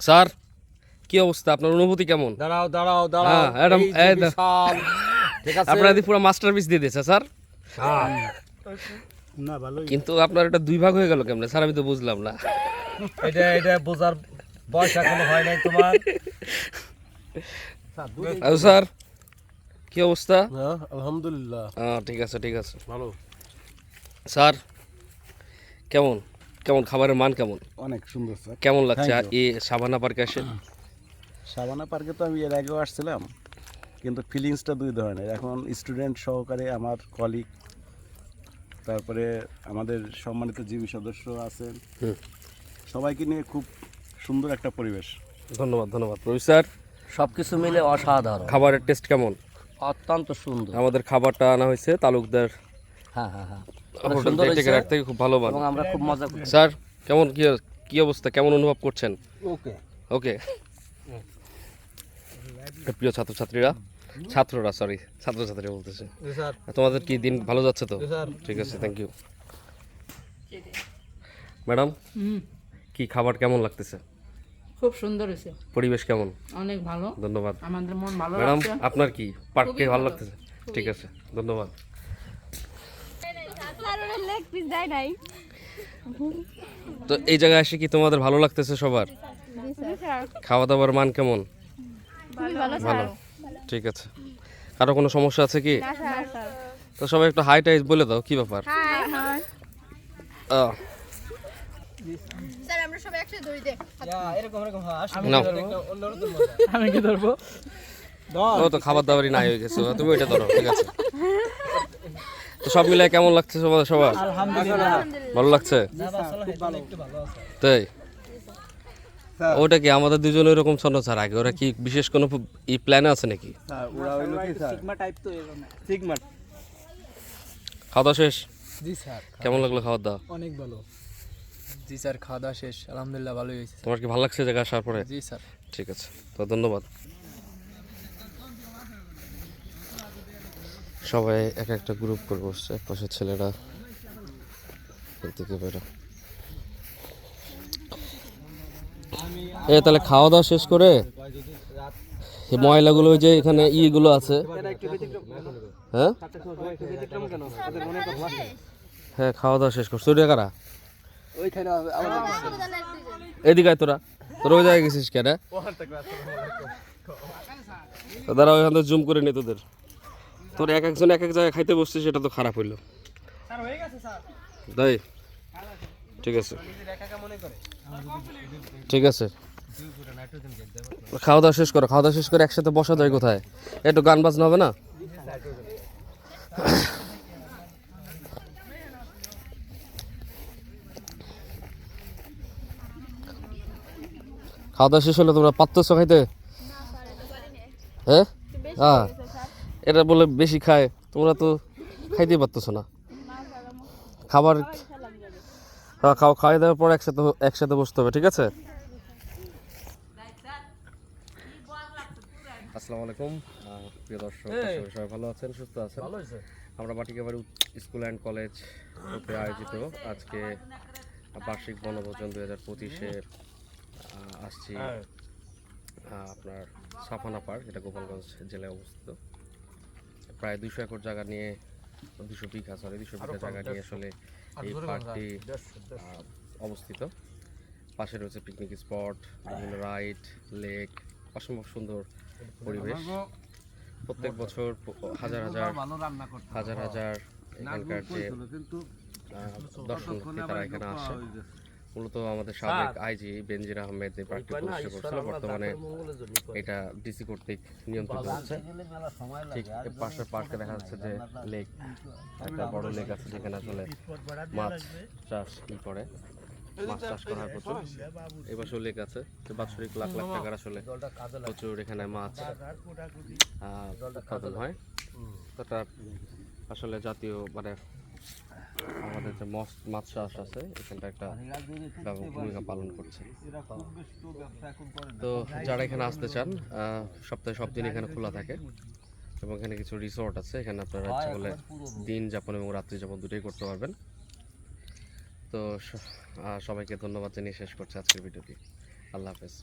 Sir কি অবস্থা, আপনার অনুভূতি কেমন? দাঁড়াও দাঁড়াও দাঁড়াও, ম্যাডাম ঠিক আছে আপনার পুরো মাস্টারপিস দিয়ে দিয়েছে স্যার। না ভালোই, কিন্তু আপনার এটা দুই ভাগ হয়ে গেল কেমনে স্যার, আমি তো বুঝলাম না। এটা বোঝার বয়স এখনো হয় নাই তোমার। স্যার কি অবস্থা? আলহামদুলিল্লাহ ঠিক আছে ঠিক আছে। ভালো, স্যার কেমন কেমন খাবারের মান কেমন, অনেক সুন্দর স্যার। কেমন লাগছে Thank you. এই সাভানা পার্কে এসে? সাবানা পার্কে তো আমি এর আগেও আসছিলাম, কিন্তু ফিলিংসটা দুই ধরনের। এখন স্টুডেন্ট সহকারে আমার কলিগ, তারপরে আমাদের সম্মানিত জিবি সদস্য আছেন, সবাইকে নিয়ে খুব সুন্দর একটা পরিবেশ। ধন্যবাদ ধন্যবাদ প্রফেসর। সবকিছু মিলে অসাধারণ, খাবারের টেস্ট কেমন? অত্যন্ত সুন্দর। আমাদের খাবারটা আনা হয়েছে তালুকদার হ্যাঁ হ্যাঁ হ্যাঁ, হোটেল সুন্দর থেকে, হয়েছে থেকে খুব ভালো মান। এবং আমরা খুব মজা করছি। স্যার কেমন কি অবস্থা, কেমন অনুভব করছেন? ওকে ওকে। প্রিয় ছাত্ররা সরি ছাত্রছাত্রীরা বলতেছে, তোমাদের কি দিন ভালো যাচ্ছে তো? ঠিক আছে, থ্যাংক ইউ। ম্যাডাম কি খাবার কেমন লাগতেছে? খুব সুন্দর হয়েছে, পরিবেশ কেমন? অনেক ভালো, ধন্যবাদ। আমাদের মন ভালো ম্যাডাম লাগছে। আপনার কি পার্কে খুবই ভালো ভালো। লাগতেছে? ঠিক আছে, ধন্যবাদ। তো এই জায়গায় এসে কি তোমাদের ভালো লাগতেছে সবার? খাওয়া দাওয়ার মান কেমন? ভালো, ঠিক আছে। কারো কোনো সমস্যা আছে কি? তো সবাই একটু হাই টাই বলে দাও, কি ব্যাপার? আহ, স্যার আমরা সবাই একসাথে দড়ি দেই। নাও। আমি কি ধরবো? ও তো খাবার দাবারই নাই হয়ে গেছে, তুমি ওইটা ধরো, ঠিক আছে। তো সব মিলে কেমন লাগছে সবার? ভালো লাগছে তাই? ওটা কি আমাদের দুজন এরকম ছন্ন ছাড় আগে, ওরা কি বিশেষ কোনো ই প্ল্যানে আছে নাকি? খাওয়া দাওয়া শেষ? জি স্যার, কেমন লাগলো খাওয়া দাওয়া? অনেক ভালো। জি স্যার, খাওয়া দাওয়া শেষ, আলহামদুলিল্লাহ ভালোই হয়েছে। তোমার কি ভালো লাগছে জায়গা আসার পরে? জি স্যার। ঠিক আছে, তো ধন্যবাদ। সবাই এক একটা গ্রুপ করে বসছে, পাশে ছেলেরা এদিকে বেরো। তাহলে খাওয়া দাওয়া শেষ করে এই ময়লাগুলো ওই যে এখানে ইগুলো আছে, হ্যাঁ হ্যাঁ খাওয়া দাওয়া শেষ করছো কারা? এদিকে আয় তোরা ওই জায়গায় গেছিস কেন? দাঁড়া ওইখান থেকে জুম করে নি তোদের। তোর এক একজন এক এক জায়গায় খাইতে বসছিস, সেটা তো খারাপ হইলো তাই। ঠিক আছে ঠিক আছে, খাওয়া দাওয়া শেষ করো, খাওয়া দাওয়া শেষ করে একসাথে বসা যায় কোথায়? একটু গান বাজনা হবে না? খাওয়া দাওয়া শেষ হলে তোমরা পারতেছো খাইতে? হ্যাঁ হ্যাঁ, এটা বলে বেশি খায়, তোমরা তো খাইতেই পারতেছো না খাবার। হ্যাঁ খাও, খাওয়া দেওয়ার পর একসাথে বসতে হবে, ঠিক আছে? আসসালামু আলাইকুম প্রিয় দর্শক, সবাই ভালো আছেন, সুস্থ আছেন? আমরা বাটিকাবাড়ি স্কুল অ্যান্ড কলেজ হতে আয়োজিত আজকে বার্ষিক বনভোজন 2025-এর আসছি আপনার সাফানা পার্ক, এটা গোপালগঞ্জ জেলায় অবস্থিত। প্রায় 200 একর জায়গা নিয়ে, 200 বিঘা জায়গা নিয়ে আসলে এই পার্কটি অবস্থিত। পাশে রয়েছে পিকনিক স্পট, বিভিন্ন রাইড, লেক, অসম্ভব সুন্দর পরিবেশ। প্রত্যেক বছর হাজার হাজার এখানকার যে দর্শনার্থী তারা এখানে আসে। মূলত আমাদের সাবেক আইজি বেনজির আহমেদ এই পার্কটি প্রতিষ্ঠা করেছিল, বর্তমানে এটা ডিসি কর্তৃক নিয়ন্ত্রিত হচ্ছে। ঠিক এর পাশের পার্কে দেখা যাচ্ছে যে লেক, একটা বড় লেক আছে যেখানে আসলে মাছ চাষ করে, মাছ চাষ করার প্রচুর। এবছর লেক আছে যে বাৎসরিক লাখ লাখ টাকার আসলে প্রচুর এখানে মাছ উৎপাদন হয়। এটা আসলে জাতীয় মানে আমাদের যে মাছ চাষ আছে এখানটা একটা ভূমিকা পালন করছে। তো যারা এখানে আসতে চান, সপ্তাহে সব দিন এখানে খোলা থাকে এবং এখানে কিছু রিসোর্ট আছে, এখানে আপনারা ইচ্ছে করলে দিন যাপন এবং রাত্রি যাপন দুটোই করতে পারবেন। তো সবাইকে ধন্যবাদ জানিয়ে শেষ করছি আজকের ভিডিওটি। আল্লাহ হাফেজ।